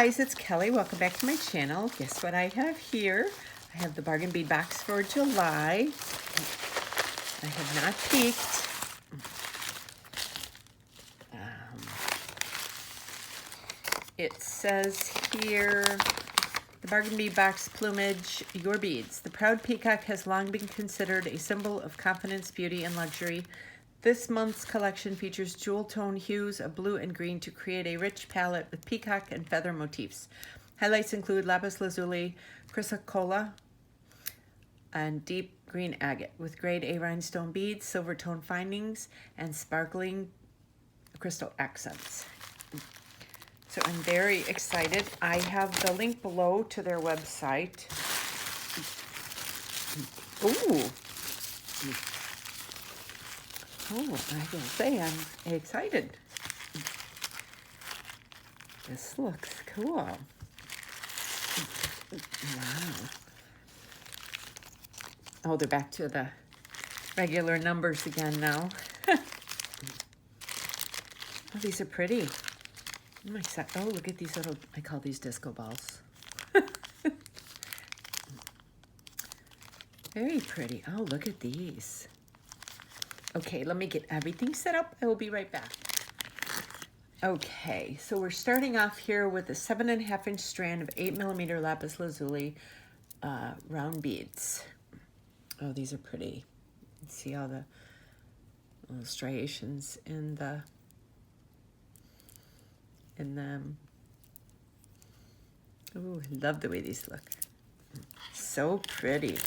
guys, it's Kelly. Welcome back to my channel. Guess what I have here? I have the bargain bead box for July. I have not peeked. It says here, the bargain bead box, Plumage, your beads. The proud peacock has long been considered a symbol of confidence, beauty, and luxury. This month's collection features jewel tone hues of blue and green to create a rich palette with peacock and feather motifs. Highlights include lapis lazuli, chrysocolla, and deep green agate with grade A rhinestone beads, silver tone findings, and sparkling crystal accents. So I'm very excited. I have the link below to their website. Ooh. Oh, I will say I'm excited. This looks cool. Wow. Oh, they're back to the regular numbers again now. Oh, these are pretty. Oh, look at these little, I call these disco balls. Very pretty. Oh, look at these. Okay, let me get everything set up. I will be right back. Okay, so we're starting off here with a 7.5-inch strand of 8mm lapis lazuli round beads. Oh, these are pretty. See all the little striations in them. Ooh, I love the way these look. So pretty.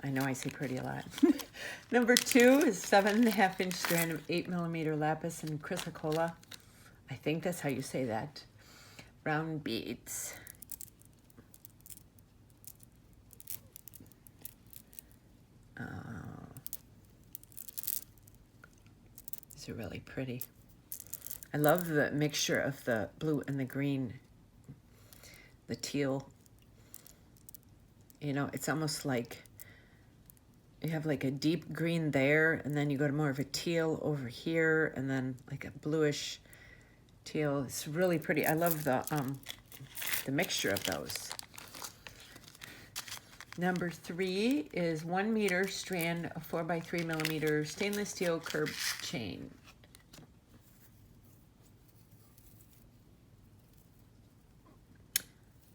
I know I say pretty a lot. Number 2 is 7.5-inch strand of 8mm lapis and chrysocolla. I think that's how you say that. Round beads. These are really pretty. I love the mixture of the blue and the green, the teal. You know, it's almost like you have like a deep green there, and then you go to more of a teal over here, and then like a bluish teal. It's really pretty. I love the mixture of those. Number 3 is 1 meter strand of 4x3mm stainless steel curved chain.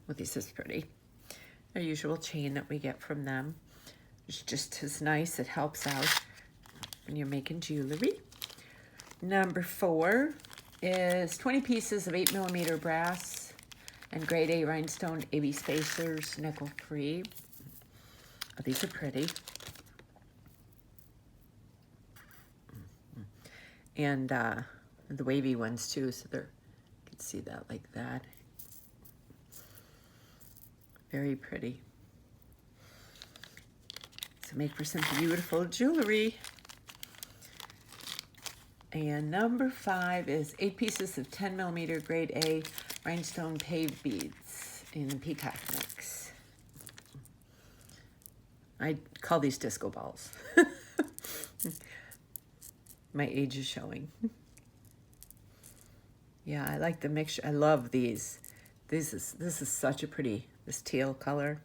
Well, this is pretty. Our usual chain that we get from them. It's just as nice. It helps out when you're making jewelry. Number 4 is 20 pieces of 8mm brass and grade A rhinestone AB spacers, nickel free. Oh, these are pretty. And the wavy ones too, so you can see that like that. Very pretty. So make for some beautiful jewelry. And number 5 is 8 pieces of 10mm grade A rhinestone paved beads in peacock mix. I call these disco balls. My age is showing. Yeah, I like the mixture. I love these. This is such a pretty, this teal color.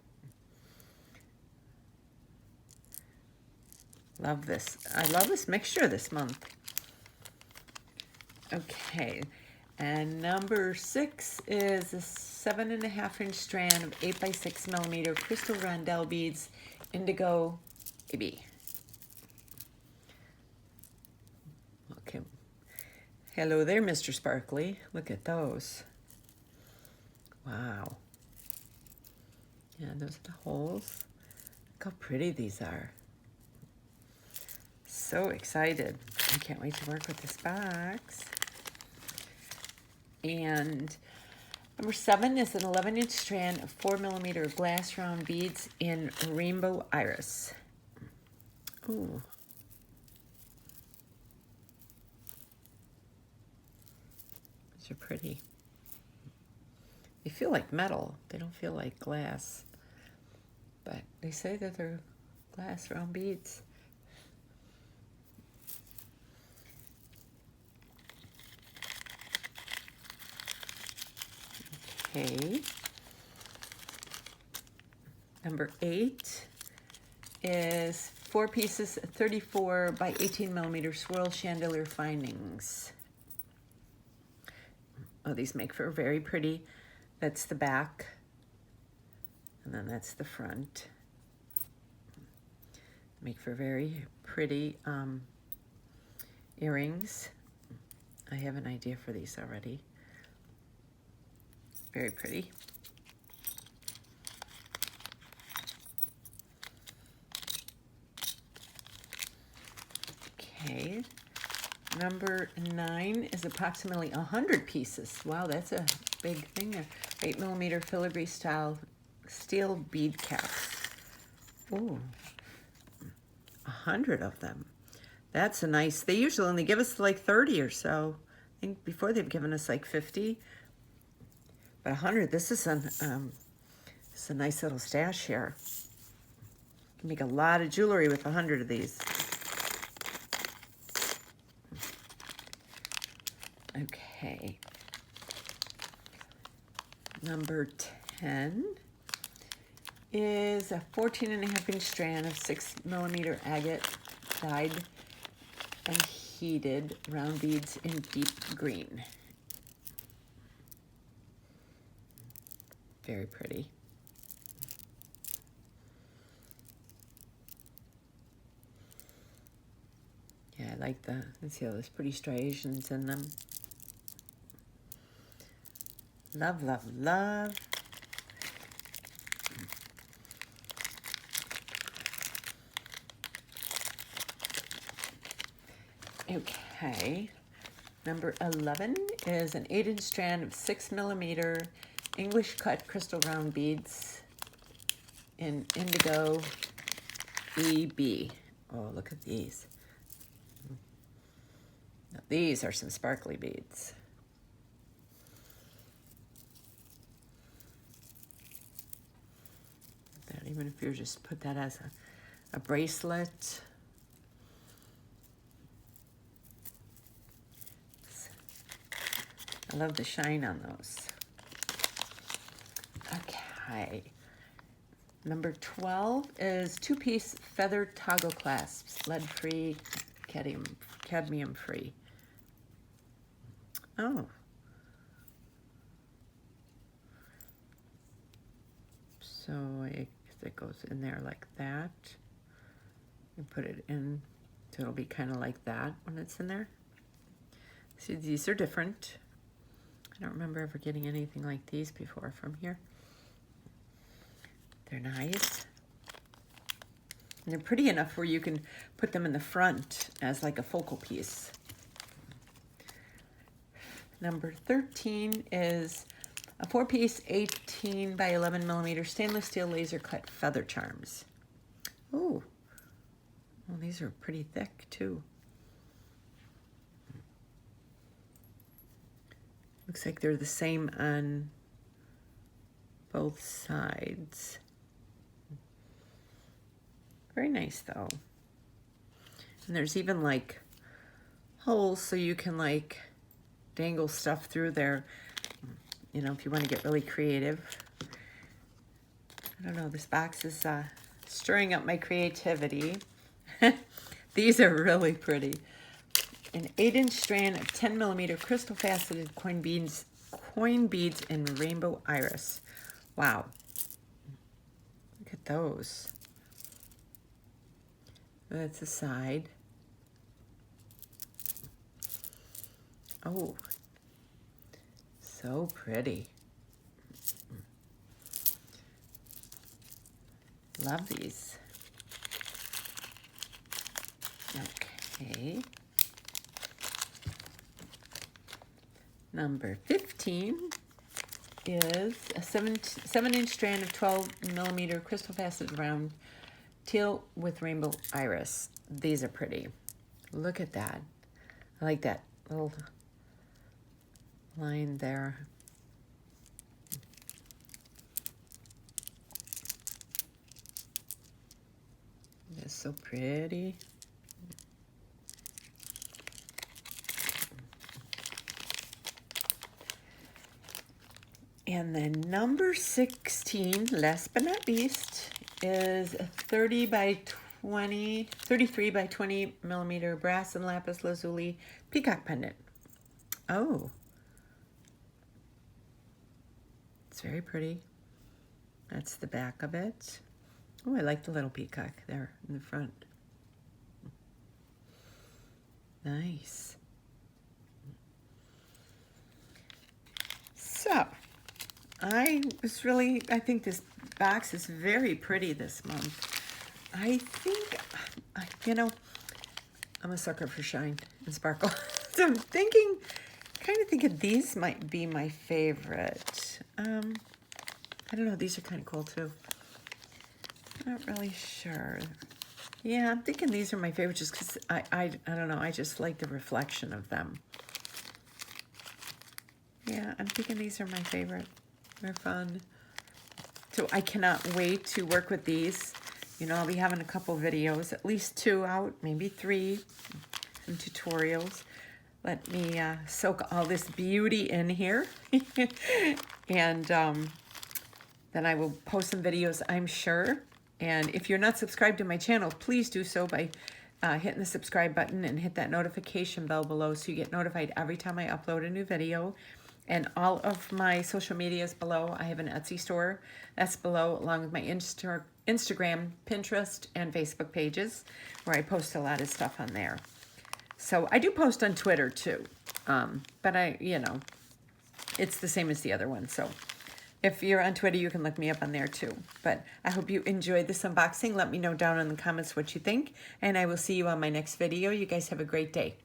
Love this. I love this mixture this month. Okay, and number 6 is a 7.5-inch strand of 8x6mm crystal rondelle beads, indigo AB. Okay. Hello there, Mr. Sparkly. Look at those. Wow. Yeah, those are the holes. Look how pretty these are. So excited. I can't wait to work with this box. And number 7 is an 11-inch strand of 4mm glass round beads in rainbow iris. Ooh. These are pretty. They feel like metal. They don't feel like glass. But they say that they're glass round beads. Okay. Number 8 is 4 pieces, 34 by 18 millimeter swirl chandelier findings. Oh, these make for very pretty. That's the back, and then that's the front. Make for very pretty earrings. I have an idea for these already. Very pretty. Okay, number 9 is approximately 100 pieces. Wow, that's a big thing there. 8 millimeter filigree style steel bead caps. Ooh, 100 of them. That's a nice, they usually only give us like 30 or so. I think before they've given us like 50. But 100, this is a nice little stash here. You can make a lot of jewelry with 100 of these. Okay. Number 10 is a 14.5-inch strand of 6 millimeter agate dyed and heated round beads in deep green. Very pretty. Yeah, I like the, let's see all those pretty striations in them. Love, love, love. Okay, number 11 is an 8-inch strand of 6 millimeter English cut crystal round beads in indigo EB. Oh, look at these. Now, these are some sparkly beads. That, even if you just put that as a bracelet. I love the shine on those. Okay. Number 12 is 2-piece feather toggle clasps, lead-free, cadmium-free. Oh. So it goes in there like that. You put it in, so it'll be kind of like that when it's in there. See, these are different. I don't remember ever getting anything like these before from here. They're nice. And they're pretty enough where you can put them in the front as like a focal piece. Number 13 is a 4-piece 18 by 11 millimeter stainless steel laser cut feather charms. Ooh, well, these are pretty thick too. Looks like they're the same on both sides. Very nice though. And there's even like holes so you can like dangle stuff through there, you know, if you want to get really creative. I don't know, this box is stirring up my creativity. These are really pretty. An 8-inch strand of 10 millimeter crystal faceted coin beads in rainbow iris. Wow. Look at those. That's the side. Oh, so pretty. Love these. Okay. Number 15 is a 7-inch strand of 12 millimeter crystal faceted round teal with rainbow iris. These are pretty. Look at that. I like that little line there. It's so pretty. And then number 16, last but not least, is a 33 by 20 millimeter brass and lapis lazuli peacock pendant. Oh, it's very pretty. That's the back of it. Oh, I like the little peacock there in the front. Nice. So, I think this box is very pretty this month. I think, I'm a sucker for shine and sparkle. So I'm kind of thinking these might be my favorite. I don't know, these are kind of cool too. Not really sure. Yeah, I'm thinking these are my favorite just because I don't know, I just like the reflection of them. Yeah, I'm thinking these are my favorite. They're fun. So I cannot wait to work with these. I'll be having a couple videos, at least 2 out, maybe 3, and tutorials. Let me soak all this beauty in here. And then I will post some videos, I'm sure. And if you're not subscribed to my channel, please do so by hitting the subscribe button and hit that notification bell below so you get notified every time I upload a new video. And all of my social media is below. I have an Etsy store that's below, along with my Instagram, Pinterest, and Facebook pages, where I post a lot of stuff on there. So I do post on Twitter too, but it's the same as the other one. So if you're on Twitter, you can look me up on there too. But I hope you enjoyed this unboxing. Let me know down in the comments what you think, and I will see you on my next video. You guys have a great day.